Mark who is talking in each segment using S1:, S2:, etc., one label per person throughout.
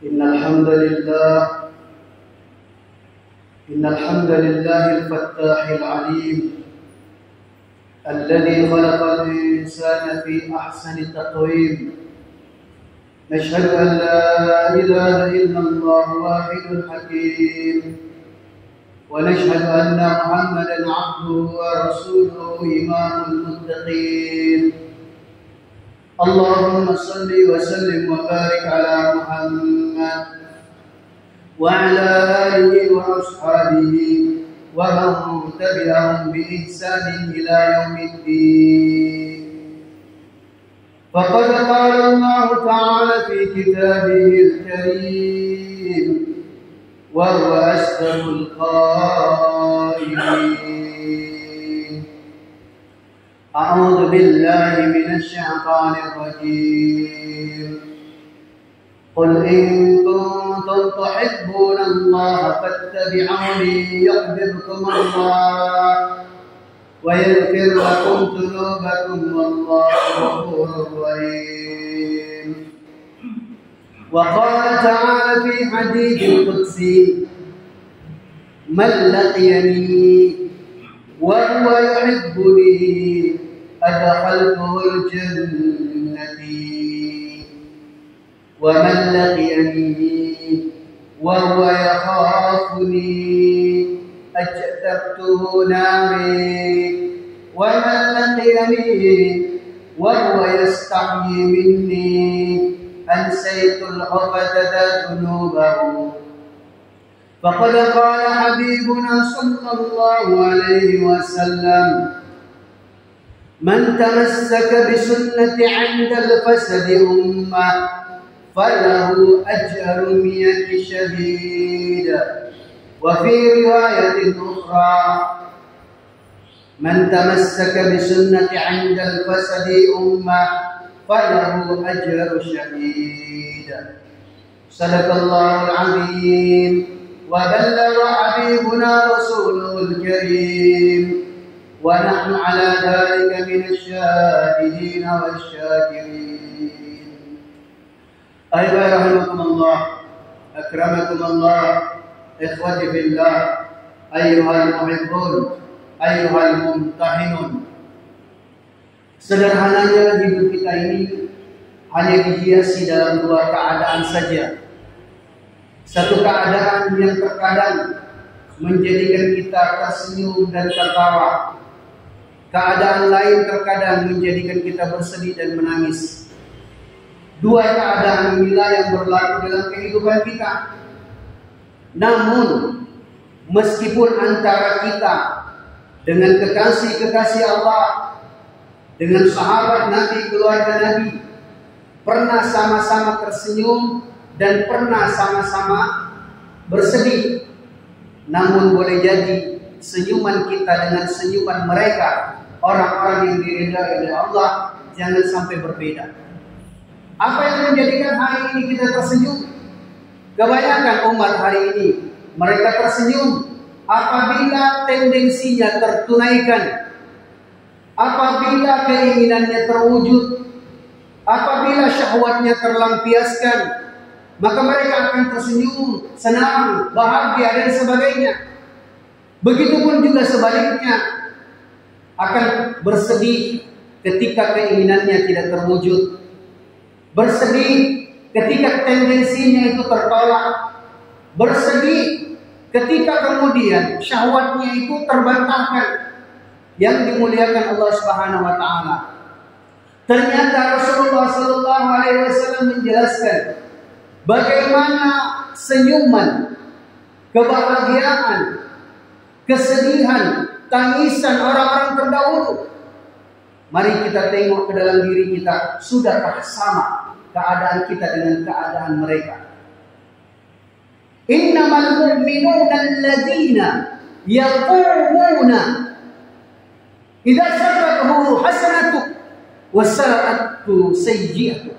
S1: إن الحمد لله الفتاح العليم الذي خلق الإنسان في أحسن تقويم. نشهد أن لا إله إلا الله واحد الحكيم، ونشهد أن محمدا عبده ورسوله إمام المتقين. اللهم صل وسلم وبارك على محمد وعلى آله وأصحابه ومن تبعهم بإحسان إلى يوم الدين. فقد قال الله تعالى في كتابه الكريم وهو أصدق القائلين: أعوذ بالله من الشيطان الرجيم. قل إن كنتم تحبون الله فاتبعوني يحببكم الله ويغفر لكم ذنوبكم والله غفور رحيم. وقال تعالى في حديث القدسي: من لقيني وهو يحبني أدخلته الجنة، ومن لقيني وهو يخافني أجتبته ناري، ومن لقيني وهو يستحيي مني أنسيت العبد ذنوبه. فقد قال حبيبنا صلى الله عليه وسلم: من تمسك بسنة عند الفسد أمة فله أجر 100 شهيد. وفي رواية أخرى: من تمسك بسنة عند الفسد أمة فله أجر شهيد. صدق الله العظيم وبلغ حبيبنا رسوله الكريم، ونحن على ذلك من الشاهدين والشاكرين. أيها رحمكم الله، أكرمكم الله، إخوتي في الله، أيها المحبون، أيها الممتحنون. Sederhananya hidup kita ini hanya dihiasi dalam dua keadaan saja. Satu keadaan yang terkadang menjadikan kita tersenyum dan tertawa. Keadaan lain terkadang menjadikan kita bersedih dan menangis. Dua keadaan inilah yang berlaku dalam kehidupan kita. Namun, meskipun antara kita dengan kekasih-kekasih Allah, dengan sahabat Nabi, keluarga Nabi, pernah sama-sama tersenyum dan pernah sama-sama bersedih, namun boleh jadi senyuman kita dengan senyuman mereka, orang-orang yang diridhai oleh Allah, jangan sampai berbeda. Apa yang menjadikan hari ini kita tersenyum? Kebanyakan umat hari ini mereka tersenyum apabila tendensinya tertunaikan, apabila keinginannya terwujud, apabila syahwatnya terlampiaskan, maka mereka akan tersenyum, senang, bahagia dan sebagainya. Begitupun juga sebaliknya, akan bersedih ketika keinginannya tidak terwujud, bersedih ketika tendensinya itu tertolak, bersedih ketika kemudian syahwatnya itu terbantahkan. Yang dimuliakan Allah Subhanahu wa taala. Ternyata Rasulullah sallallahu alaihi wasallam menjelaskan bagaimana senyuman, kebahagiaan, kesedihan, tangisan orang-orang terdahulu. Mari kita tengok ke dalam diri kita, sudahkah sama keadaan kita dengan keadaan mereka? Innamal mu'minuna alladzina yaqumuna idza sarratuhu hasanatu wa sa'atu sayyi'atu.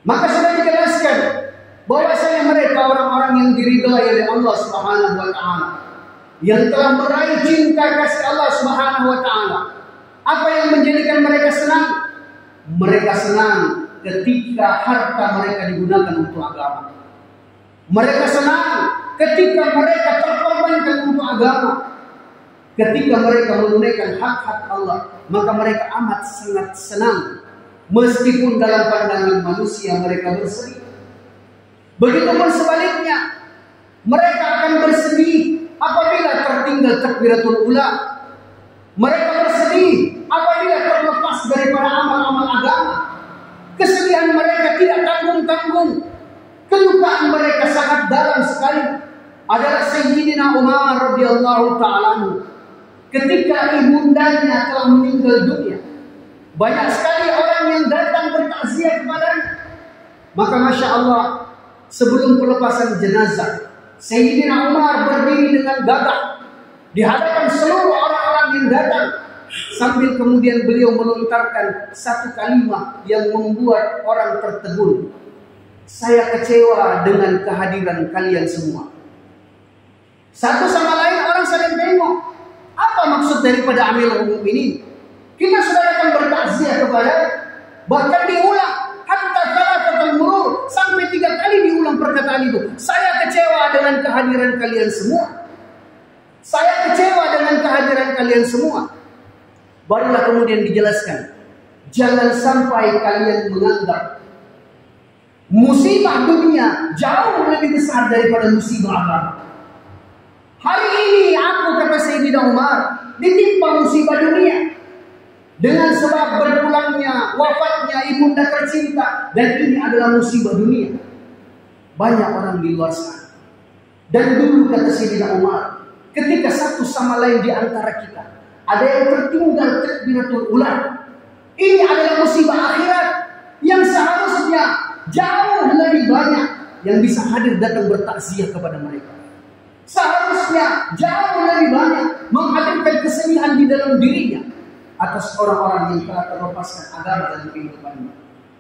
S1: Maka sudah dijelaskan bahwasanya mereka orang-orang yang diridhai oleh Allah Subhanahu wa taala, yang telah meraih cinta kasih Allah Subhanahu wa taala. Apa yang menjadikan mereka senang? Mereka senang ketika harta mereka digunakan untuk agama. Mereka senang ketika mereka terkorbankan untuk agama. Ketika mereka menunaikan hak-hak Allah, maka mereka amat sangat senang. Meskipun dalam pandangan manusia mereka bersedih. Begitupun sebaliknya, mereka akan bersedih apabila tertinggal takbiratul ula. Mereka bersedih apabila terlepas daripada amal-amal agama. Kesedihan mereka tidak tanggung-tanggung. Kelukaan mereka sangat dalam sekali. Adalah Sayyidina Umar radhiyallahu ta'ala anhu. Ketika ibundanya telah meninggal dunia, banyak sekali orang yang datang bertakziah kepadanya. Maka Masya Allah, sebelum pelepasan jenazah, Sayyidina Umar berdiri dengan gagah di hadapan seluruh orang-orang yang datang, sambil kemudian beliau melontarkan satu kalimat yang membuat orang tertegun. Saya kecewa dengan kehadiran kalian semua. Satu sama lain orang saling tengok. Apa maksud daripada Amirul Mukminin? Kita sudah datang bertakziah kepada, bahkan diulang hatta thalathatul murur, sampai 3 kali diulang perkataan itu. Saya kecewa dengan kehadiran kalian semua. Saya kecewa dengan kehadiran kalian semua. Barulah kemudian dijelaskan, jangan sampai kalian menganggap musibah dunia jauh lebih besar daripada musibah agama. Hari ini aku, kata Sayyidina Umar, ditimpa musibah dunia dengan sebab berpulangnya, wafatnya ibunda tercinta, dan ini adalah musibah dunia. Banyak orang di luar sana. Dan dulu kata Sayyidina Umar, ketika satu sama lain di antara kita ada yang tertinggal takbiratul ula, ini adalah musibah akhirat yang seharusnya jauh lebih banyak yang bisa hadir datang bertakziah kepada mereka. Seharusnya jauh lebih banyak menghadirkan kesedihan di dalam dirinya atas orang-orang yang telah terlepaskan agama dan kehidupannya.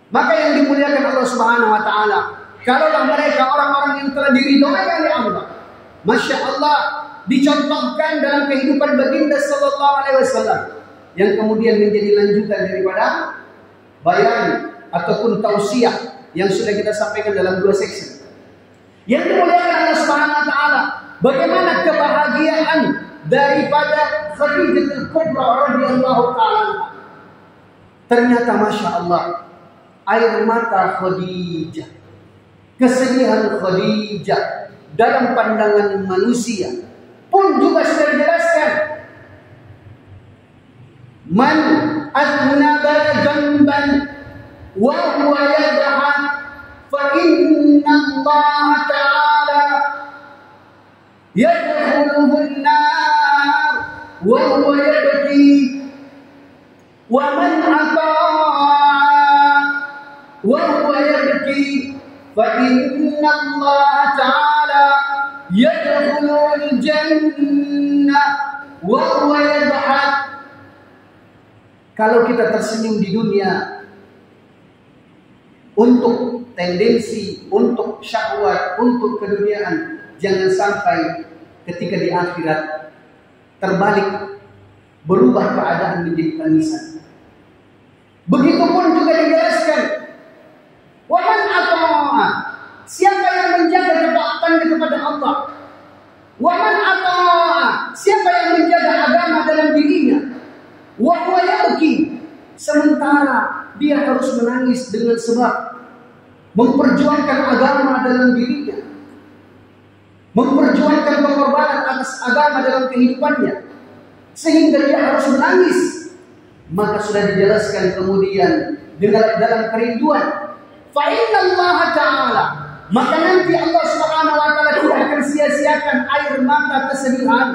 S1: Maka yang dimuliakan Allah Subhanahu wa taala, kalaulah mereka orang-orang yang telah diridhoi oleh Allah, Masya Allah, dicontohkan dalam kehidupan baginda sallallahu alaihi wasallam, yang kemudian menjadi lanjutan daripada bayan ataupun tausiah yang sudah kita sampaikan dalam 2 seksi. Yang dimuliakan Allah Subhanahu wa taala, bagaimana kebahagiaan daripada Khadijatul Kubra radhiyallahu ta'ala. Ternyata Masya Allah, air mata Khadijah, kesedihan Khadijah dalam pandangan manusia pun juga sudah dijelaskan. Man adnaba dzamban wa huwa yad'an fa inna Allah ta'ala yadkhuluhu an-nar wa huwa yabki wa man ata'a wa huwa yabki fa inna Allah ta'ala yadkhulul jannah wa huwa yadhhak. Kalau kita tersenyum di dunia untuk tendensi, untuk syahwat, untuk keduniaan, jangan sampai ketika di akhirat terbalik, berubah keadaan menjadi tangisan. Begitupun juga dijelaskan, wa man ata'a, siapa yang menjaga ketaatannya kepada Allah, wa man ata'a, siapa yang menjaga agama dalam dirinya, wa huwa yabki, sementara dia harus menangis dengan sebab memperjuangkan agama dalam dirinya, memperjuangkan pengorbanan atas agama dalam kehidupannya, sehingga dia harus menangis. Maka sudah dijelaskan kemudian dalam kerinduan, fa inna Allah ta'ala, maka nanti Allah Subhanahu wa taala tidak akan sia-siakan air mata kesedihan,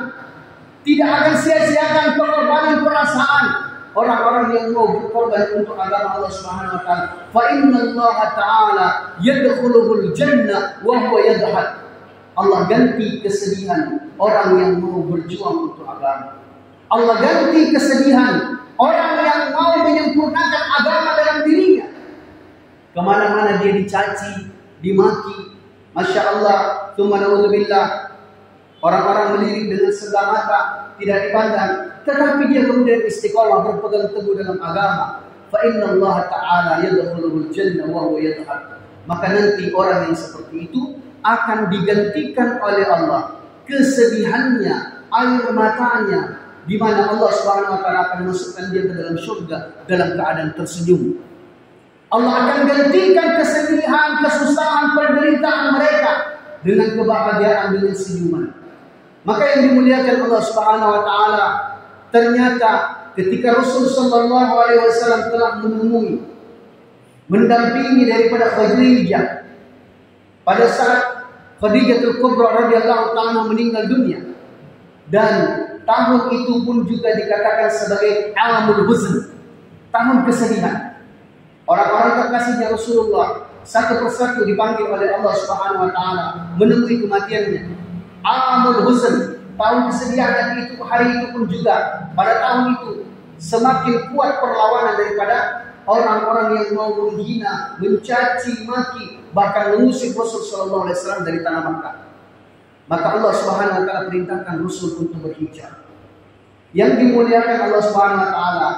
S1: tidak akan sia-siakan pengorbanan perasaan orang-orang yang mau berkorban untuk agama Allah Subhanahu wa taala. Fa inna Allah ta'ala yadkhuluhul jannah wa huwa yadhhak. Allah ganti kesedihan orang yang mau berjuang untuk agama. Allah ganti kesedihan orang yang mau menyempurnakan agama dalam dirinya. Kemana-mana dia dicaci, dimaki, Masya Allah, tsumma na'udzubillah. Orang-orang melirik dengan sebelah mata, tidak dipandang, tetapi dia kemudian istiqomah berpegang teguh dalam agama. fa inna Allah Ta'ala yadkhulul jannah wa huwa yadhhak. Maka nanti orang yang seperti itu akan digantikan oleh Allah kesedihannya, air matanya, di mana Allah Subhanahu wa taala akan masukkan dia ke dalam surga dalam keadaan tersenyum. Allah akan gantikan kesedihan, kesusahan, penderitaan mereka dengan kebahagiaan, dengan senyuman. Maka yang dimuliakan Allah Subhanahu wa taala, ternyata ketika Rasul sallallahu alaihi wasallam telah menemui, mendampingi daripada Khadijah pada saat Khadijatul Kubra radhiyallahu taala meninggal dunia, dan tahun itu pun juga dikatakan sebagai amul huzn, tahun kesedihan. Orang-orang terkasihnya Rasulullah satu persatu dipanggil oleh Allah Subhanahu wa taala menemui kematiannya. Amul huzn, tahun kesedihan, dan itu hari itu pun juga pada tahun itu semakin kuat perlawanan daripada orang-orang yang mau menghina, mencaci maki, bahkan mengusir Rasul sallallahu alaihi wasallam dari tanah Makkah. Maka Allah Subhanahu wa taala perintahkan Rasul untuk berhijrah. Yang dimuliakan Allah Subhanahu wa taala,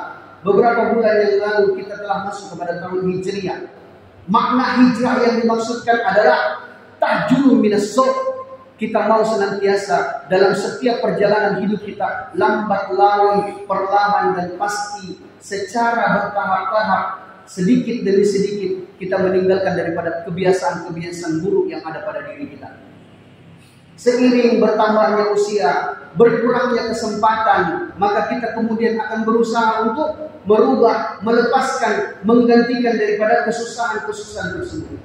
S1: beberapa bulan yang lalu kita telah masuk kepada tahun Hijriah. Makna hijrah yang dimaksudkan adalah tahjul minas suq. Kita mau senantiasa dalam setiap perjalanan hidup kita lambat laun, perlahan dan pasti, secara bertahap-tahap, sedikit demi sedikit kita meninggalkan daripada kebiasaan-kebiasaan buruk yang ada pada diri kita. Seiring bertambahnya usia, berkurangnya kesempatan, maka kita kemudian akan berusaha untuk merubah, melepaskan, menggantikan daripada kesusahan-kesusahan tersebut.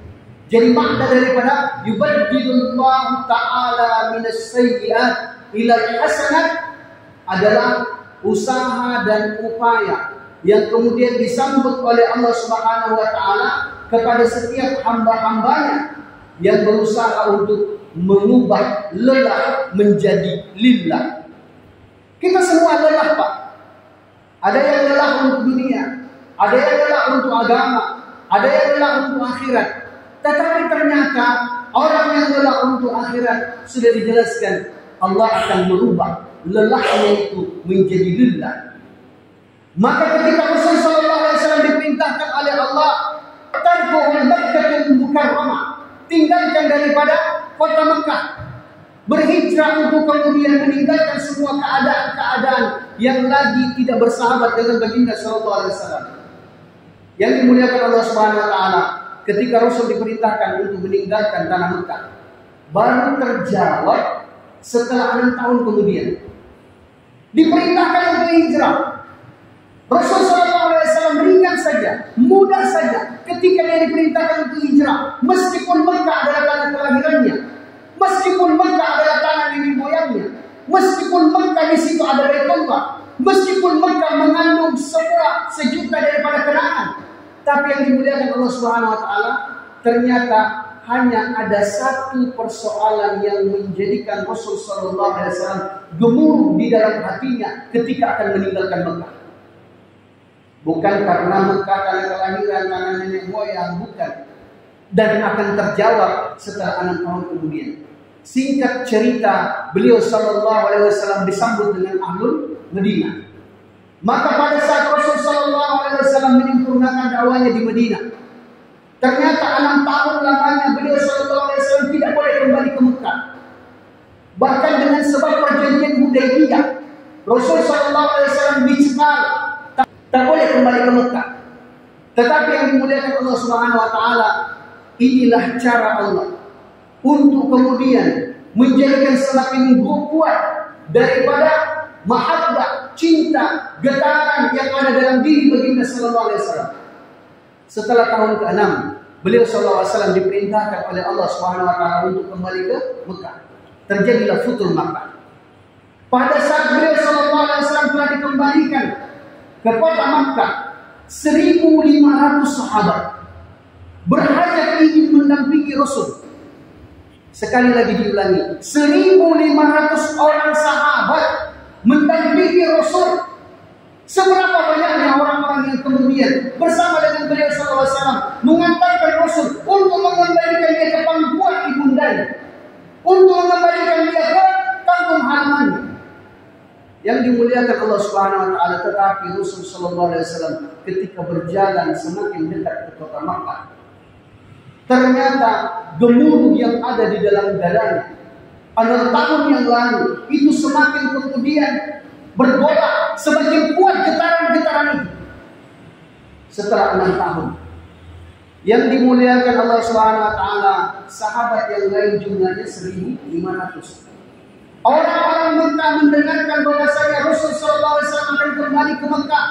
S1: Jadi makna daripada yubaddilullahu ta'ala minas sayyi'at ilal hasanat adalah usaha dan upaya yang kemudian disambut oleh Allah Subhanahu wa taala kepada setiap hamba-hambanya yang berusaha untuk mengubah lelah menjadi lillah. Kita semua lelah, Pak. Ada yang lelah untuk dunia, ada yang lelah untuk agama, ada yang lelah untuk akhirat. Tetapi ternyata orang yang lelah untuk akhirat sudah dijelaskan Allah akan merubah lelahnya itu menjadi lillah. Maka ketika Rasul sallallahu alaihi wasallam diperintahkan oleh Allah tarkuhul Makkahul Mukarramah, tinggalkan daripada kota Mekah, berhijrah untuk kemudian meninggalkan semua keadaan-keadaan yang lagi tidak bersahabat dengan baginda sallallahu alaihi wasallam. Yang dimuliakan Allah Subhanahu wa taala, ketika Rasul diperintahkan untuk meninggalkan tanah Mekah, baru terjawab setelah 6 tahun kemudian. Diperintahkan untuk hijrah. Rasul sallallahu alaihi wasallam ringan saja, mudah saja ketika dia diperintahkan untuk hijrah. Meskipun Mekah adalah tanah kelahirannya, meskipun Mekah adalah tanah nenek moyangnya, meskipun Mekah di situ ada Baitullah, meskipun Mekah mengandung sejuta daripada kenangan, tapi yang dimuliakan Allah Subhanahu wa taala, ternyata hanya ada satu persoalan yang menjadikan Rasul sallallahu alaihi wasallam gemuruh di dalam hatinya ketika akan meninggalkan Mekah. Bukan karena Mekah tanah kelahiran, tanah nenek moyang, bukan. Dan akan terjawab setelah 6 tahun kemudian. Singkat cerita, beliau sallallahu alaihi wasallam disambut dengan ahlul Madinah. Maka pada saat Rasul sallallahu alaihi wasallam menyempurnakan dakwahnya di Madinah, ternyata 6 tahun lamanya beliau sallallahu alaihi wasallam tidak boleh kembali ke Mekah. Bahkan dengan sebab perjanjian Hudaybiyah, Rasul sallallahu alaihi wasallam dicekal, tak boleh kembali ke Mekah. Tetapi yang dimuliakan Allah Subhanahu wa taala, inilah cara Allah untuk kemudian menjadikan semakin kuat daripada mahabbah, cinta, getaran yang ada dalam diri baginda sallallahu alaihi wasallam. Setelah tahun ke-6, beliau sallallahu alaihi wasallam diperintahkan oleh Allah Subhanahu wa taala untuk kembali ke Mekah. Terjadilah Futuh Makkah. Pada saat beliau sallallahu alaihi wasallam telah dikembalikan ke kota Makkah, 1.500 sahabat berhajat ingin mendampingi Rasul. Sekali lagi diulangi, 1.500 orang sahabat mendampingi Rasul. Seberapa banyaknya orang-orang yang kemudian bersama dengan beliau sallallahu alaihi wasallam mengantarkan Rasul untuk mengembalikan dia ke pangkuan ibundanya, untuk mengembalikan dia ke kampung halamannya. yang dimuliakan Allah Subhanahu wa taala, tetapi Rasul sallallahu alaihi wasallam ketika berjalan semakin dekat ke kota Makkah, ternyata gemuruh yang ada di dalam dadanya pada tahun yang lalu itu semakin kemudian bergolak, semakin kuat getaran-getaran itu. Setelah 6 tahun yang dimuliakan Allah Subhanahu wa taala, sahabat yang lain jumlahnya 1.500. Orang-orang Mekah mendengarkan bahwasanya Rasul sallallahu alaihi wasallam akan kembali ke Mekah.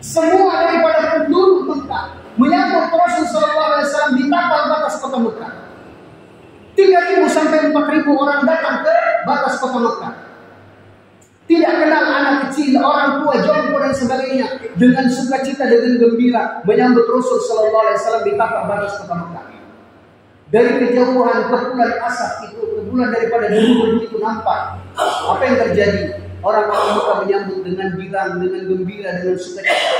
S1: Semua daripada penduduk Mekah menyambut Rasul sallallahu alaihi wasallam di tapal batas kota Mekah. 3.000 sampai 4.000 orang datang ke batas kota Mekah. Tidak kenal anak kecil, orang tua, jompo dan sebagainya, dengan sukacita, dengan gembira menyambut Rasul sallallahu alaihi wasallam di tapal batas kota Mekah. Dari kejauhan kepulan asap itu, kepulan daripada debu itu nampak. Apa yang terjadi? Orang-orang Mekah menyambut dengan girang, dengan gembira, dengan sukacita.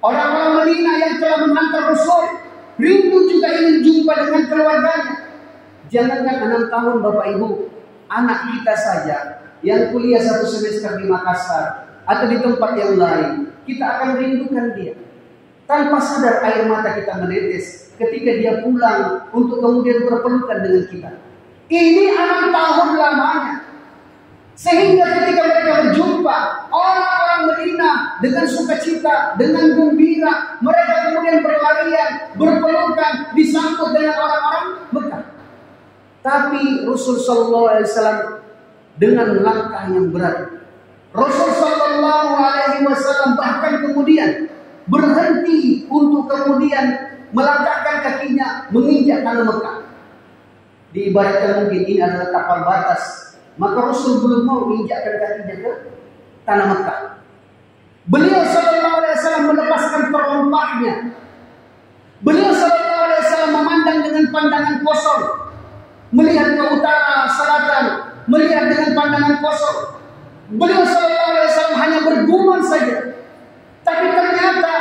S1: Orang-orang Madinah yang telah menghantar Rasul rindu juga ingin jumpa dengan keluarganya. Jangankan 6 tahun Bapak Ibu, anak kita saja yang kuliah 1 semester di Makassar atau di tempat yang lain, kita akan rindukan dia. Tanpa sadar air mata kita menetes ketika dia pulang untuk kemudian berpelukan dengan kita. Ini 6 tahun lamanya. Sehingga ketika mereka berjumpa, orang-orang Madinah dengan sukacita, dengan gembira, mereka kemudian berlarian, berpelukan, disambut dengan orang-orang Mekah. Tapi Rasul sallallahu alaihi wasallam dengan langkah yang berat. Rasul sallallahu alaihi wasallam bahkan kemudian berhenti untuk kemudian melangkahkan kakinya menginjak tanah Mekah. Diibaratkan mungkin ini adalah tapal batas, maka Rasul belum mau menginjakkan kakinya ke tanah Mekah. Beliau sallallahu alaihi wasallam melepaskan perompahnya. Beliau sallallahu alaihi wasallam memandang dengan pandangan kosong, melihat ke utara, selatan, melihat dengan pandangan kosong. Beliau sallallahu alaihi wasallam hanya bergumam saja. Tapi ternyata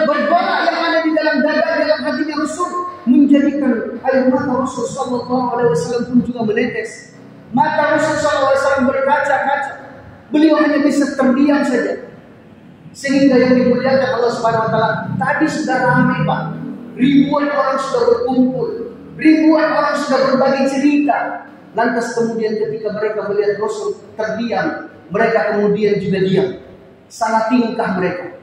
S1: bergolak yang ada di dalam dada, dalam hatinya Rasul menjadikan air mata Rasul sallallahu alaihi wasallam pun juga menetes. Mata Rasul sallallahu alaihi wasallam berkaca-kaca. Beliau hanya bisa terdiam saja. Sehingga yang dimuliakan Allah Subhanahu wa taala, tadi sudah ramai Pak. Ribuan orang sudah berkumpul. Ribuan orang sudah berbagi cerita. Lantas kemudian ketika mereka melihat Rasul terdiam, mereka kemudian juga diam. Salah tingkah mereka.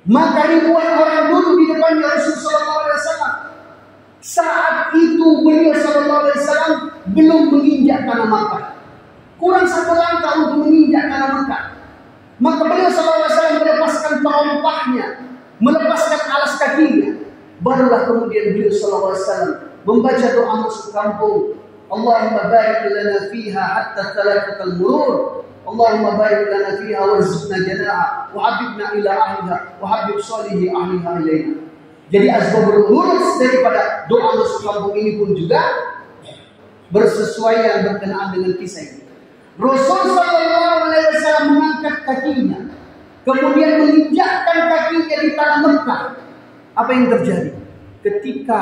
S1: Maka ribuan orang duduk di depannya Rasul sallallahu alaihi wasallam. Saat itu beliau sallallahu alaihi wasallam belum menginjak tanah Makkah. Kurang 1 langkah untuk menginjak tanah Makkah. Maka beliau sallallahu alaihi wasallam melepaskan terompahnya, melepaskan alas kakinya. Barulah kemudian beliau sallallahu alaihi wasallam membaca doa masuk kampung. Allahumma barik lana fiha hatta talaqatal murur. Allahumma barik lana fiha warzuqna janaha wa habibna ila ahliha wa habib salihi ahliha ilaina. Jadi asbabul wurud daripada doa masuk kampung ini pun juga bersesuaian berkenaan dengan kisah ini. Rasul sallallahu alaihi wasallam mengangkat kakinya, kemudian menginjakkan kakinya di tanah Mekah. Apa yang terjadi? Ketika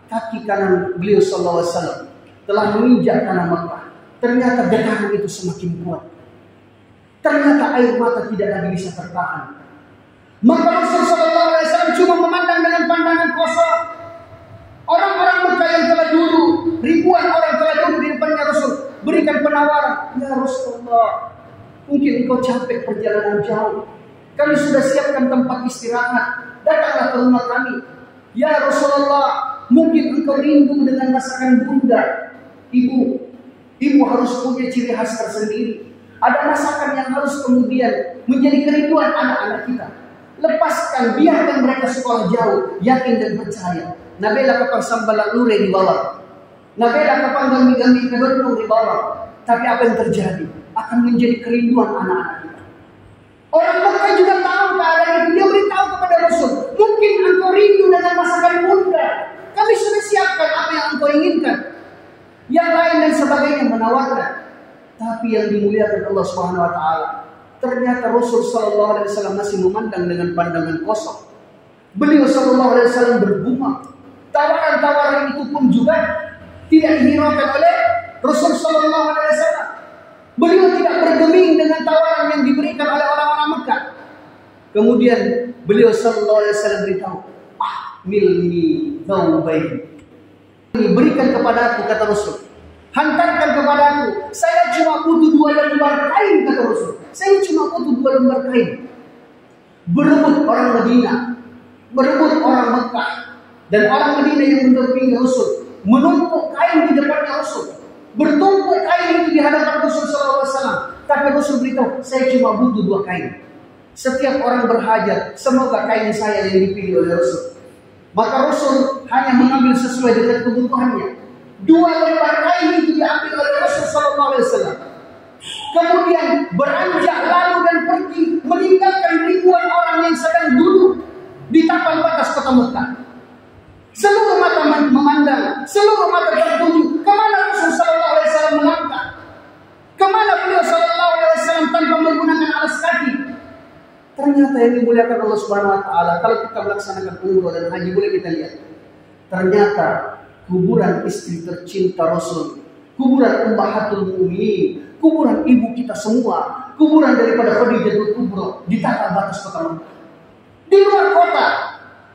S1: kaki kanan beliau sallallahu alaihi wasallam telah menginjak tanah Mekah, ternyata getaran itu semakin kuat. Ternyata air mata tidak lagi bisa tertahan. Maka Rasul sallallahu alaihi wasallam cuma memandang dengan pandangan kosong. Orang-orang Mekah yang telah duduk, ribuan orang telah duduk di depannya Rasul, berikan penawaran, ya Rasulullah, mungkin engkau capek perjalanan jauh. Kami sudah siapkan tempat istirahat. Datanglah ke rumah kami. Ya Rasulullah, mungkin engkau rindu dengan masakan bunda. Ibu harus punya ciri khas tersendiri. Ada masakan yang harus kemudian menjadi kerinduan anak-anak kita. Lepaskan, biarkan mereka sekolah jauh, yakin dan percaya. Nabela kapag sambalak lure di bawah. Nabela kapag gambi-gambi kedondong di bawah. Tapi apa yang terjadi? Akan menjadi kerinduan anak-anak kita. Orang Mekah juga tahu keadaan itu. Dia beritahu kepada Rasul, mungkin engkau rindu dengan masakan bunda. Kami sudah siapkan apa yang engkau inginkan. Yang lain dan sebagainya menawarkan. Tapi yang dimuliakan Allah Subhanahu wa taala, ternyata Rasul sallallahu alaihi wasallam masih memandang dengan pandangan kosong. Beliau sallallahu alaihi wasallam bergumam. Tawaran-tawaran itu pun juga tidak dihiraukan oleh Rasul sallallahu alaihi wasallam. Beliau tidak bergeming dengan tawaran yang diberikan oleh orang-orang Mekah. Kemudian beliau sallallahu alaihi wasallam beritahu, "Ahmilni thawbain." Berikan kepadaku, kata Rasul. Hantarkan kepadaku. Saya cuma butuh 2 lembar kain, kata Rasul. Saya cuma butuh 2 lembar kain. Berebut orang Madinah, berebut orang Mekah, dan orang Madinah yang mendampingi Rasul menumpuk kain di depannya Rasul. Bertumpuk kain itu di hadapan Rasul sallallahu alaihi wasallam. Tapi Rasul beritahu, saya cuma butuh 2 kain. Setiap orang berhajat, semoga kain saya yang dipilih oleh Rasul. Maka Rasul hanya mengambil sesuai dengan kebutuhannya. 2 lembar kain itu diambil oleh Rasul sallallahu alaihi wasallam. Kemudian beranjak lalu dan pergi meninggalkan ribuan orang yang sedang duduk di tapal batas kota Mekah. Seluruh mata memandang, seluruh mata tertuju kemana Rasul sallallahu alaihi wasallam melangkah. Kemana beliau sallallahu alaihi wasallam tanpa menggunakan alas kaki. Ternyata yang dimuliakan Allah Subhanahu wa taala, kalau kita melaksanakan umrah dan haji boleh kita lihat. Ternyata kuburan istri tercinta Rasul, kuburan Ummahatul Mukminin, kuburan ibu kita semua, kuburan daripada Khadijatul Kubra di tapal batas kota Mekah. Di luar kota.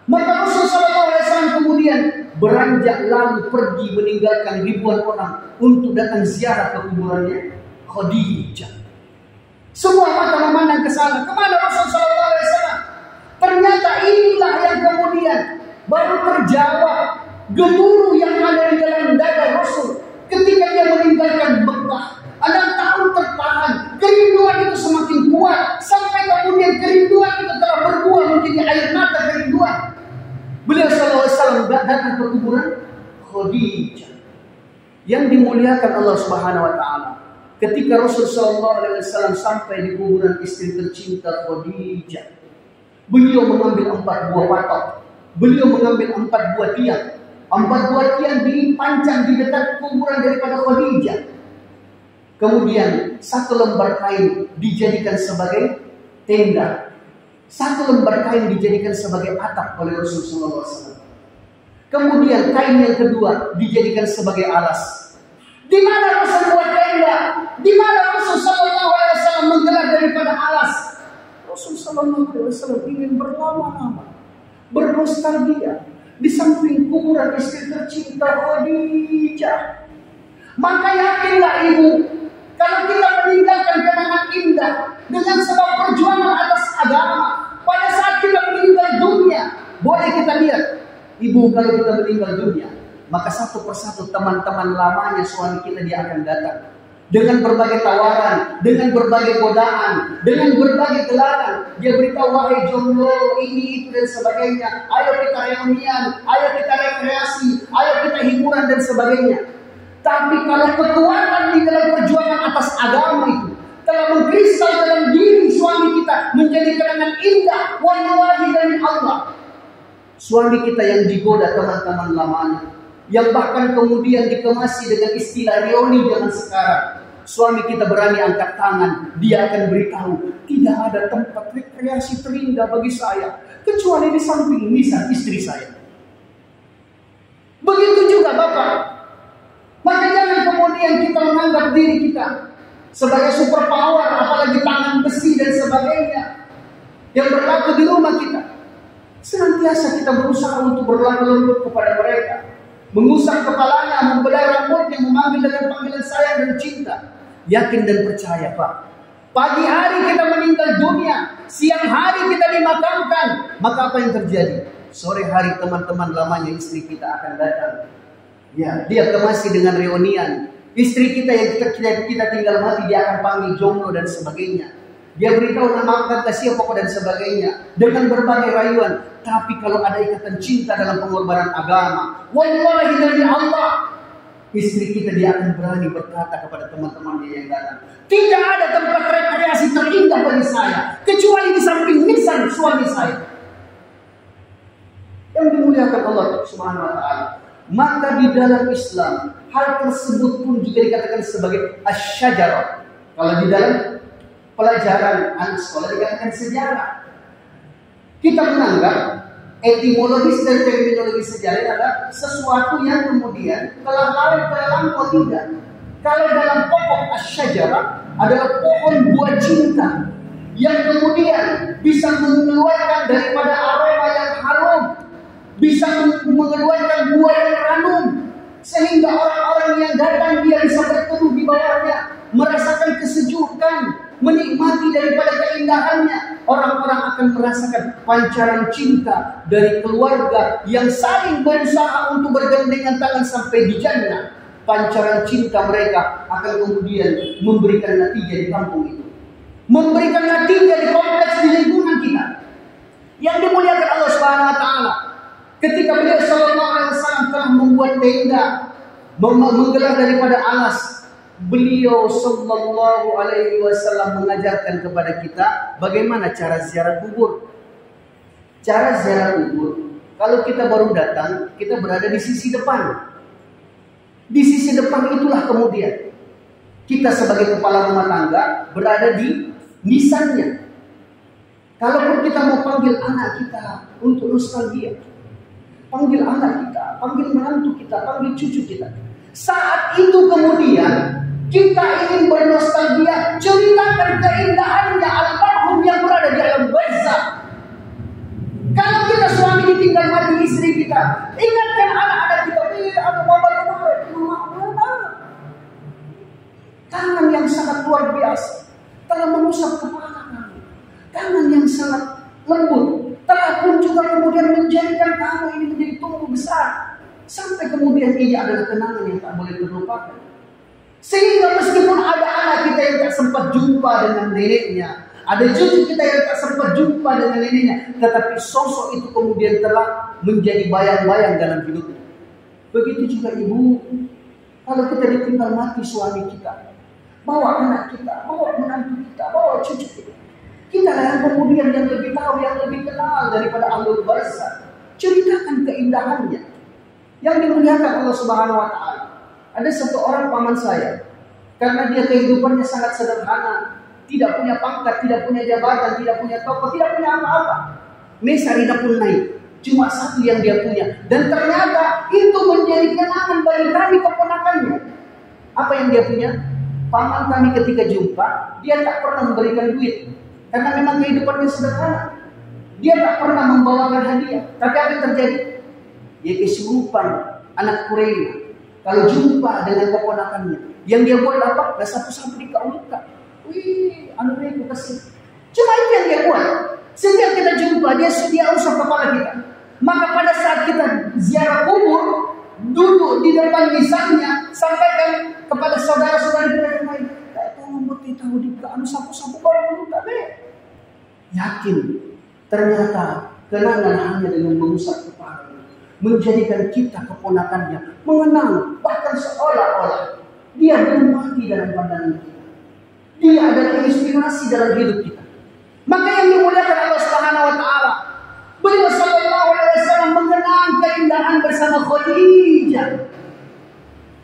S1: Maka Rasul sallallahu alaihi wasallam kemudian beranjak lalu pergi meninggalkan ribuan orang untuk datang ziarah ke kuburannya Khadijah. Semua mata memandang ke sana. Kemana Rasul sallallahu alaihi wasallam? Ternyata inilah yang kemudian baru terjawab gemuruh yang ada di dalam dada Rasul ketika dia meninggalkan Mekah. 6 tahun tertahan, kerinduan itu semakin kuat sampai kemudian kerinduan itu telah berbuah menjadi air mata kerinduan. Beliau sallallahu alaihi wasallam datang ke kuburan Khadijah yang dimuliakan Allah Subhanahu wa taala. Ketika Rasul sallallahu alaihi wasallam sampai di kuburan istri tercinta Khadijah, beliau mengambil 4 buah patok. Beliau mengambil 4 buah tiang. 4 buah tiang dipancang di dekat kuburan daripada Khadijah. Kemudian 1 lembar kain dijadikan sebagai tenda. 1 lembar kain dijadikan sebagai atap oleh Rasul sallallahu alaihi wasallam. Kemudian kain yang kedua dijadikan sebagai alas. Di mana Rasul buat tenda? Di mana Rasul sallallahu alaihi wasallam menggelar daripada alas? Rasul sallallahu alaihi wasallam ingin berlama-lama, bernostalgia di samping kuburan istri tercinta Khadijah. Maka yakinlah ibu, kalau kita meninggalkan kenangan indah dengan sebab perjuangan atas agama, pada saat kita meninggal dunia, boleh kita lihat, ibu kalau kita meninggal dunia, maka satu persatu teman-teman lamanya suami kita dia akan datang. Dengan berbagai tawaran, dengan berbagai godaan, dengan berbagai gelaran. Dia beritahu, wahai jomblo, ini, itu, dan sebagainya. Ayo kita reunian, ayo kita rekreasi, ayo kita hiburan, dan sebagainya. Tapi kalau kekuatan di dalam perjuangan atas agama itu telah mengkristal dalam diri suami kita menjadi kenangan indah, wallahi dari Allah. Suami kita yang digoda teman-teman lamanya, yang bahkan kemudian dikemasi dengan istilah reuni zaman sekarang. Suami kita berani angkat tangan, dia akan beritahu, tidak ada tempat rekreasi terindah bagi saya kecuali di samping nisan istri saya. Begitu juga Bapak. Maka jangan kemudian kita menganggap diri kita sebagai superpower, apalagi tangan besi dan sebagainya yang berlaku di rumah kita. Senantiasa kita berusaha untuk berlaku lembut kepada mereka, mengusap kepalanya, membelai rambutnya, memanggil dengan panggilan sayang dan cinta. Yakin dan percaya Pak, pagi hari kita meninggal dunia, siang hari kita dimakamkan, maka apa yang terjadi? Sore hari teman-teman lamanya istri kita akan datang. Ya, dia kemasi dengan reunian. Istri kita yang kita tinggal mati, dia akan panggil jomblo dan sebagainya. Dia beritahu nama kata siapa dan sebagainya dengan berbagai rayuan. Tapi kalau ada ikatan cinta dalam pengorbanan agama, wallahi dari Allah, istri kita dia akan berani berkata kepada teman-temannya yang datang, tidak ada tempat rekreasi terindah bagi saya kecuali di samping nisan suami saya. Yang dimuliakan Allah Subhanahu wa taala. Maka di dalam Islam hal tersebut pun juga dikatakan sebagai asy-syajarah. Kalau di dalam pelajaran anak sekolah dikatakan sejarah. Kita menganggap etimologis dan terminologi sejarah adalah sesuatu yang kemudian telah lalu tidak. Kalau dalam pokok asyajarah adalah pohon buah cinta yang kemudian bisa mengeluarkan daripada aroma yang harum, bisa mengeluarkan buah yang ranum, sehingga orang-orang yang datang dia bisa berteduh di bawahnya, merasakan kesejukan, menikmati daripada keindahannya. Orang-orang akan merasakan pancaran cinta dari keluarga yang saling berusaha untuk bergandengan tangan sampai di jannah. Pancaran cinta mereka akan kemudian memberikan natijah di kampung itu, memberikan natijah di kompleks di lingkungan kita yang dimuliakan Allah Subhanahu wa taala. Ketika beliau sallallahu alaihi wasallam telah membuat tenda, menggelar daripada alas, beliau sallallahu alaihi wasallam mengajarkan kepada kita bagaimana cara ziarah kubur. Cara ziarah kubur, kalau kita baru datang, kita berada di sisi depan. Di sisi depan itulah kemudian kita sebagai kepala rumah tangga berada di nisannya. Kalaupun kita mau panggil anak kita untuk nostalgia, panggil anak kita, panggil menantu kita, panggil cucu kita, saat itu kemudian kita ingin bernostalgia, ceritakan keindahannya almarhum yang berada di alam barzakh. Kalau kita suami ditinggal mati istri kita, ingatkan anak-anak kita, ada mama tangan yang sangat luar biasa telah mengusap kepala kamu, tangan yang sangat lembut telah pun juga kemudian menjadikan kamu ini menjadi tumbuh besar, sampai kemudian ini adalah kenangan yang tak boleh terlupakan. Sehingga meskipun ada anak kita yang tak sempat jumpa dengan neneknya, ada cucu kita yang tak sempat jumpa dengan neneknya, tetapi sosok itu kemudian telah menjadi bayang-bayang dalam hidupnya. Begitu juga ibu, kalau kita ditinggal mati suami kita, bawa anak kita, bawa menantu kita, bawa cucu kita, kita yang kemudian yang lebih tahu, yang lebih kenal daripada ahlul barzakh. Ceritakan keindahannya yang dimuliakan Allah Subhanahu wa taala. Ada satu orang paman saya, karena dia kehidupannya sangat sederhana, tidak punya pangkat, tidak punya jabatan, tidak punya toko, tidak punya apa-apa. Mesarina pun naik, cuma satu yang dia punya, dan ternyata itu menjadi kenangan bagi kami keponakannya. Apa yang dia punya? Paman kami ketika jumpa, dia tak pernah memberikan duit, karena memang kehidupannya sederhana. Dia tak pernah membawakan hadiah. Tapi apa yang terjadi? Dia kesurupan anak Quraisy. Kalau jumpa dengan keponakannya, yang dia buat apa? Dah sapu-sapu dikaulkan. Wih, anu itu kasih. Cuma itu yang dia buat. Setiap kita jumpa, dia usap kepala kita. Maka pada saat kita ziarah kubur, duduk di depan lisannya, sampaikan kepada saudara-saudara kita yang lain, tolong beritahu di anu sapu-sapu kalau dulu tak deh. Yakin, ternyata kenangan hanya dengan mengusap kepala menjadikan kita keponakannya mengenang, bahkan seolah-olah dia belum mati dalam pandangan kita. Dia adalah inspirasi dalam hidup kita. Maka yang dimuliakan Allah Subhanahu wa taala, beliau sallallahu alaihi wasallam mengenang keindahan bersama Khadijah.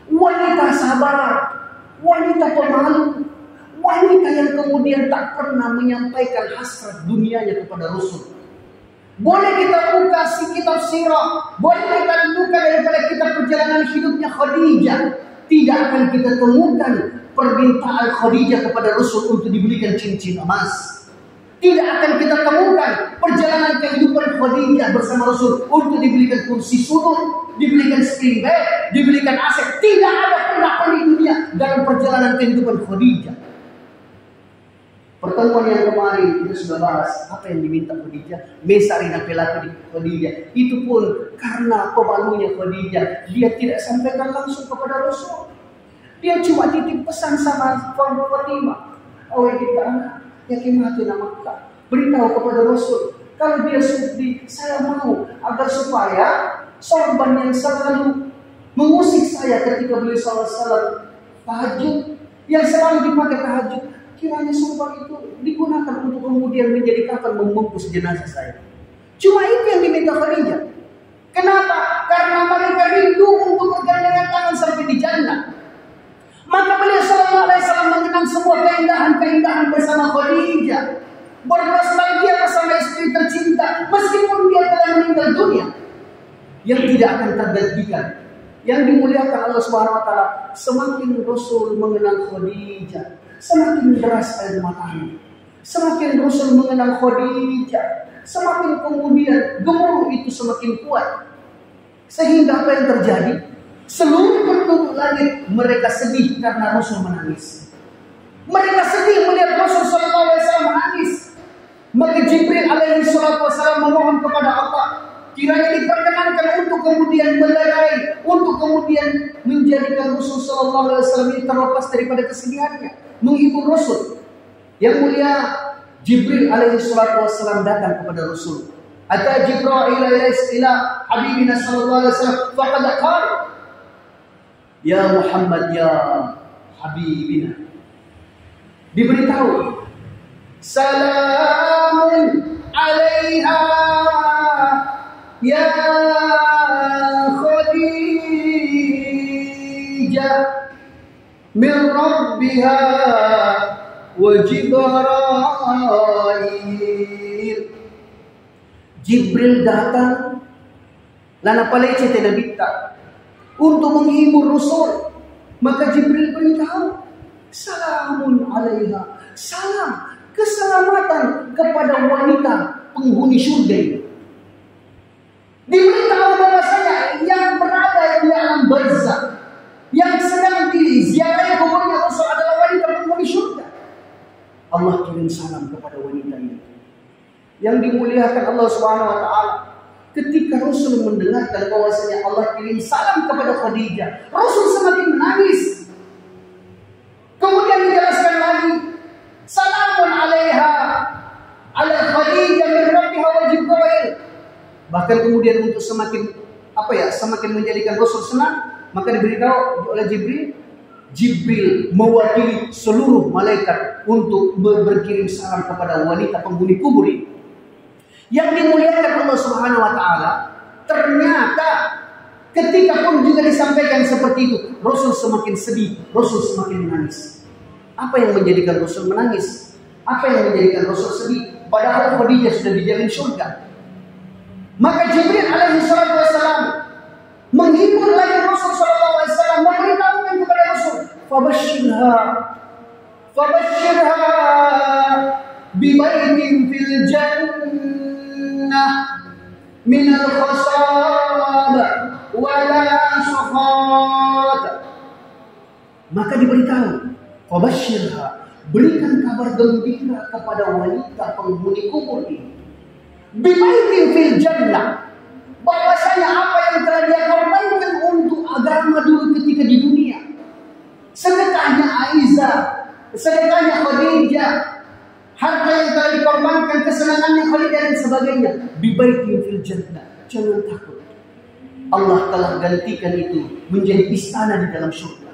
S1: Wanita sabar, wanita pemalu, wanita yang kemudian tak pernah menyampaikan hasrat dunianya kepada Rasul. Boleh kita buka si kitab sirah, boleh kita buka daripada kitab perjalanan hidupnya Khadijah, tidak akan kita temukan permintaan Khadijah kepada Rasul untuk dibelikan cincin emas. Tidak akan kita temukan perjalanan kehidupan Khadijah bersama Rasul untuk dibelikan kursi sudut, dibelikan spring bed, dibelikan aset. Tidak ada pernah di dunia dalam perjalanan kehidupan Khadijah. Pertemuan yang kemarin kita sudah bahas apa yang diminta Khadijah, mesarina pelaku di Khadijah. Itu pun karena pemalunya Khadijah, dia tidak sampaikan langsung kepada Rasul. Dia cuma titip pesan sama Fatimah. Oh kita anak, yakin mati nama Makkah. Beritahu kepada Rasul, kalau dia sudi, saya mau agar supaya sorban yang selalu mengusik saya ketika beliau salat tahajud, yang selalu dipakai tahajud, kiranya sorban itu digunakan untuk kemudian menjadi kafan membungkus jenazah saya. Cuma itu yang diminta Khadijah. Kenapa? Karena mereka rindu untuk bergandengan tangan sampai di jannah. Maka beliau sallallahu alaihi wasallam mengenang semua keindahan-keindahan bersama Khadijah, bernostalgia bersama istri tercinta meskipun dia telah meninggal dunia, yang tidak akan tergantikan, yang dimuliakan Allah Subhanahu wa taala, semakin Rasul mengenal Khadijah, semakin deras air matanya. Semakin Rasul mengenal Khadijah, semakin kemudian gemuruh itu semakin kuat. Sehingga apa yang terjadi? Seluruh penduduk langit mereka sedih karena Rasul menangis. Mereka sedih melihat Rasul sallallahu alaihi wasallam menangis. Maka Jibril alaihi salatu wasallam memohon kepada Allah, kiranya diperkenankan untuk kemudian melerai, untuk kemudian menjadikan Rasul sallallahu alaihi wasallam ini terlepas daripada kesedihannya, menghibur Rasul. Yang mulia Jibril alaihi salatu wasallam datang kepada Rasul. Ata Jibril ila habibina sallallahu alaihi wasallam faqad qala, ya Muhammad ya habibina. Diberitahu, salamun alaiha ya Khadijah min rabbiha wa Jibril. Jibril datang lana palecete nabita untuk menghibur Rasul. Maka Jibril beritahu, salamun alaiha, salam keselamatan kepada wanita penghuni surga ini. Diberitahu bahwasanya yang berada di alam barzakh, yang sedang diziarahi kuburnya Rasul adalah wanita penghuni surga. Allah kirim salam kepada wanita ini. Yang dimuliakan Allah Subhanahu wa taala, ketika Rasul mendengarkan bahwasanya Allah kirim salam kepada Khadijah, Rasul semakin menangis. Kemudian dijelaskan lagi, salamun alaiha ala Khadijah min rabbiha wa Jibril. Bahkan kemudian untuk semakin semakin menjadikan Rasul senang, maka diberitahu oleh Jibril mewakili seluruh malaikat untuk berkirim salam kepada wanita penghuni kubur ini. Yang dimuliakan Allah Subhanahu wa taala, ternyata ketika pun juga disampaikan seperti itu, Rasul semakin sedih, Rasul semakin menangis. Apa yang menjadikan Rasul menangis? Apa yang menjadikan Rasul sedih? Padahal Khadijah sudah dijamin surga. Maka Jibril alaihi salatu wasallam menghibur lagi Rasul sallallahu alaihi wasallam, memberitahukan kepada Rasul, Fabashshirha bibaitin fil jannah minal khasab wala syafat. Maka diberitahu, fabashshirha, berikan kabar gembira kepada wanita penghuni kubur ini, bibaitin fil jannah, bahwasanya apa yang telah dia korbankan untuk agama dulu ketika di dunia, sedekahnya Aisyah, sedekahnya Khadijah, harta yang telah dikorbankan, kesenangannya Khadijah dan sebagainya, bibaitin fil jannah. Jangan takut, Allah telah gantikan itu menjadi istana di dalam surga.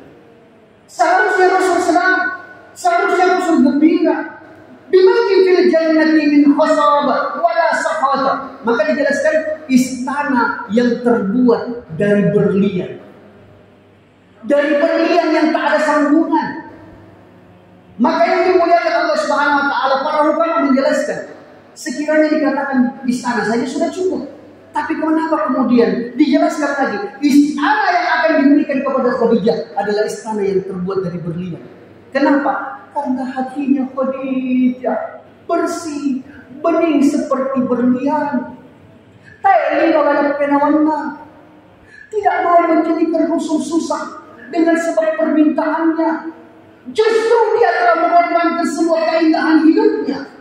S1: Seharusnya Rasul senang, seharusnya Rasul gembira. Bibaitin fil jannati min khasab wala sahata. Maka dijelaskan istana yang terbuat dari berlian. Dari berlian yang tak ada sambungan. Maka yang dimuliakan Allah Subhanahu wa taala, para ulama menjelaskan, sekiranya dikatakan istana saja sudah cukup. Tapi kenapa kemudian dijelaskan lagi istana yang akan diberikan kepada Khadijah adalah istana yang terbuat dari berlian. Kenapa? Karena hatinya Khadijah bersih, bening seperti berlian. Tidak mau menjadikan Rasul susah dengan sebab permintaannya. Justru dia telah mengorbankan semua keindahan hidupnya.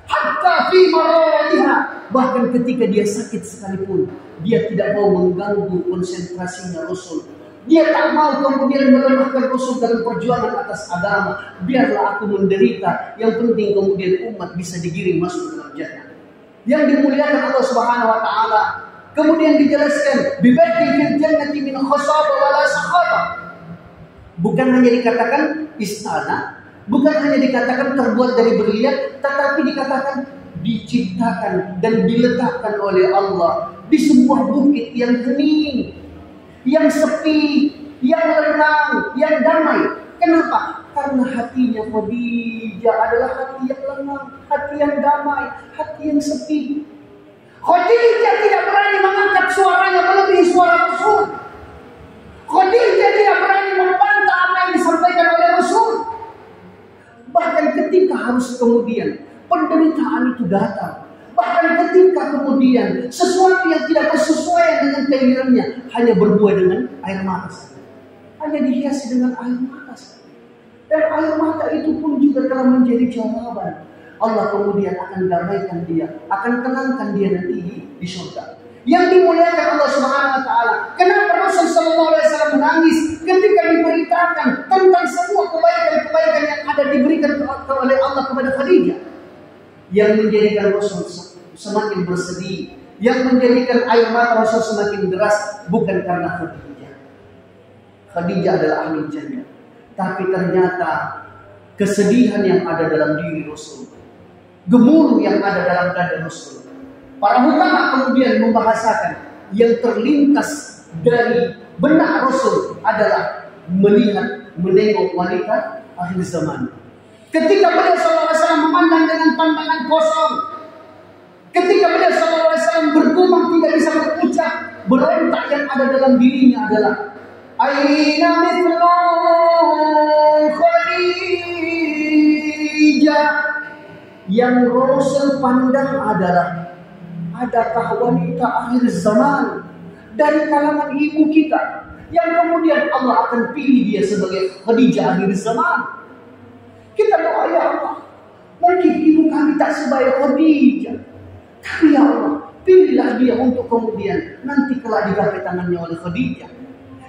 S1: Hatta fi maradiha, bahkan ketika dia sakit sekalipun, dia tidak mau mengganggu konsentrasinya Rasul. Dia tak mau kemudian melemahkan Rasul dalam perjuangan atas agama. Biarlah aku menderita, yang penting kemudian umat bisa digiring masuk dalam jannah. Yang dimuliakan Allah Subhanahu wa taala, kemudian dijelaskan bibaitin fil jannati min khasab wala sakhata. Bukan hanya dikatakan istana, bukan hanya dikatakan terbuat dari berlian, tetapi dikatakan diciptakan dan diletakkan oleh Allah di sebuah bukit yang hening, yang sepi, yang lenang, yang damai. Kenapa? Karena hatinya Khadijah adalah hati yang lenang, hati yang damai, hati yang sepi. Khadijah tidak berani mengangkat suaranya melebihi suara Rasul. Khadijah dia berani membantah apa yang disampaikan oleh Rasul. Bahkan ketika harus kemudian penderitaan itu datang, bahkan ketika kemudian sesuatu yang tidak bersesuaian dengan keinginannya, hanya berbuah dengan air mata saja, hanya dihiasi dengan air mata saja. Dan air mata itu pun juga telah menjadi jawaban. Allah kemudian akan damaikan dia, akan tenangkan dia nanti di surga. Yang dimuliakan Allah Subhanahu wa taala. Kenapa Rasul sallallahu alaihi wasallam menangis ketika diberitakan tentang semua kebaikan-kebaikan yang ada diberikan oleh Allah kepada Khadijah? Yang menjadikan Rasul semakin bersedih, yang menjadikan air mata Rasul semakin deras bukan karena Khadijah. Khadijah adalah ahli jannah. Tapi ternyata kesedihan yang ada dalam diri Rasul, gemuruh yang ada dalam dada Rasul. Para ulama kemudian membahasakan yang terlintas dari benak Rasul adalah menengok wanita akhir zaman. Ketika beliau SAW memandang dengan pandangan kosong, ketika beliau SAW bergumam tidak bisa berucap, berontak yang ada dalam dirinya adalah Aina mithlu Khadijah. Yang Rasul pandang adalah, adakah wanita akhir zaman dari kalangan ibu kita yang kemudian Allah akan pilih dia sebagai Khadijah akhir zaman? Kita doa, ya Allah, mungkin ibu kami tak sebaik Khadijah, tapi ya Allah, pilihlah dia untuk kemudian nanti kelak digapai tangannya oleh Khadijah.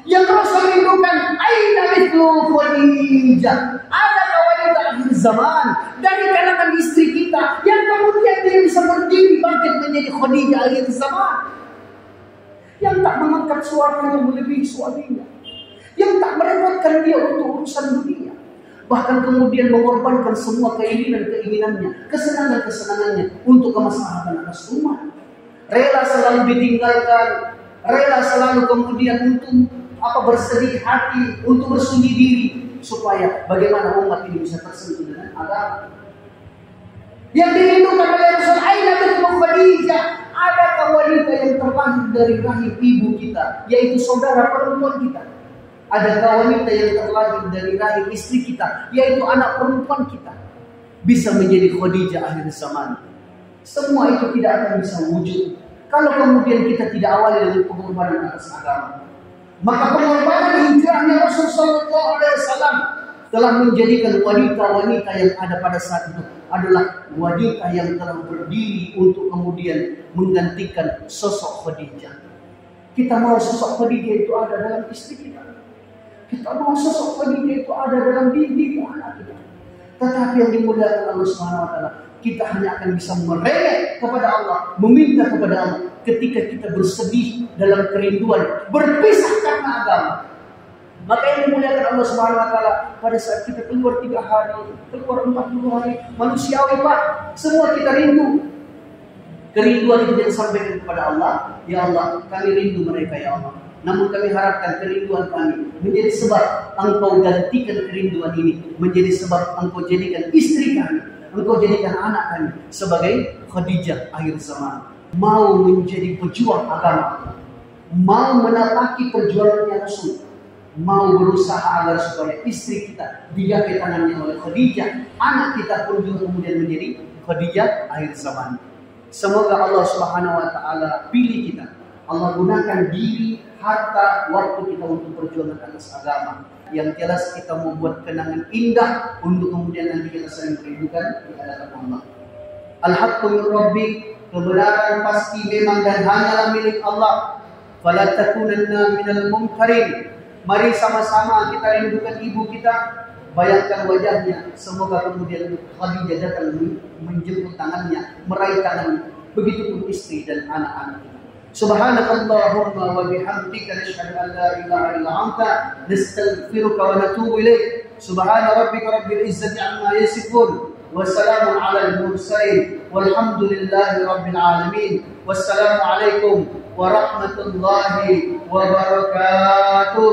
S1: Yang Rasul rindukan, aina mithlu Khadijah, adakah wanita akhir zaman dari kalangan istri kita yang kemudian dia bisa berdiri bangkit menjadi Khadijah akhir zaman, yang tak mengangkat suaranya melebihi suaminya, yang tak merepotkan dia untuk urusan dunia, bahkan kemudian mengorbankan semua keinginan-keinginannya, kesenangan-kesenangannya untuk kemaslahatan atas umat, rela selalu ditinggalkan, rela selalu kemudian untuk bersedih hati, untuk bersunyi diri, supaya bagaimana umat ini bisa tersentuh dengan agama. Yang dirindukan oleh Rasul, aina mithlu Khadijah, adakah wanita yang terlahir dari rahim ibu kita, yaitu saudara perempuan kita? Adakah wanita yang terlahir dari rahim istri kita, yaitu anak perempuan kita, bisa menjadi Khadijah akhir zaman? Semua itu tidak akan bisa wujud kalau kemudian kita tidak awali dengan pengorbanan atas agama. Maka pengorbanan hijrahnya Rasul sallallahu alaihi wasallam telah menjadikan wanita-wanita yang ada pada saat itu adalah wanita yang telah berdiri untuk kemudian menggantikan sosok Khadijah. Kita mau sosok Khadijah itu ada dalam istri kita. Kita mau sosok Khadijah itu ada dalam diri anak kita. Tetapi yang dimuliakan Allah Subhanahu wa taala, kita hanya akan bisa merengek kepada Allah, meminta kepada Allah ketika kita bersedih dalam kerinduan, berpisah karena agama. Maka yang dimuliakan Allah Subhanahu wa taala, pada saat kita keluar 3 hari, keluar 40 hari, manusiawi Pak, semua kita rindu. Kerinduan itu kita sampaikan kepada Allah, ya Allah, kami rindu mereka ya Allah. Namun kami harapkan kerinduan kami menjadi sebab Engkau gantikan kerinduan ini, menjadi sebab Engkau jadikan istri kami, Engkau jadikan anak kami sebagai Khadijah akhir zaman. Mau menjadi pejuang agama, mau menapaki perjuangannya Rasul, mau berusaha agar supaya istri kita digapai tangannya oleh Khadijah, anak kita pun juga kemudian menjadi Khadijah akhir zaman. Semoga Allah Subhanahu wa taala pilih kita. Allah gunakan diri, harta, waktu kita untuk perjuangan atas agama. Yang jelas kita membuat kenangan indah untuk kemudian nanti kita sering merindukan di hadapan Allah. Al-haqqu min rabbik, kebenaran pasti memang dan hanyalah milik Allah. Fala takunanna minal mumtarin. Mari sama-sama kita rindukan ibu kita, bayangkan wajahnya. Semoga kemudian Khadijah datang menjemput tangannya, meraih tangannya. Begitupun istri dan anak-anak kita. Subhanakallahumma wa bihamdika nashhadu an la ilaha illa anta nastaghfiruka wa natubu ilaik. Subhana rabbika rabbil izzati amma yasifun wa salamun alal mursalin walhamdulillahi rabbil alamin. Wassalamu alaikum warahmatullahi wabarakatuh.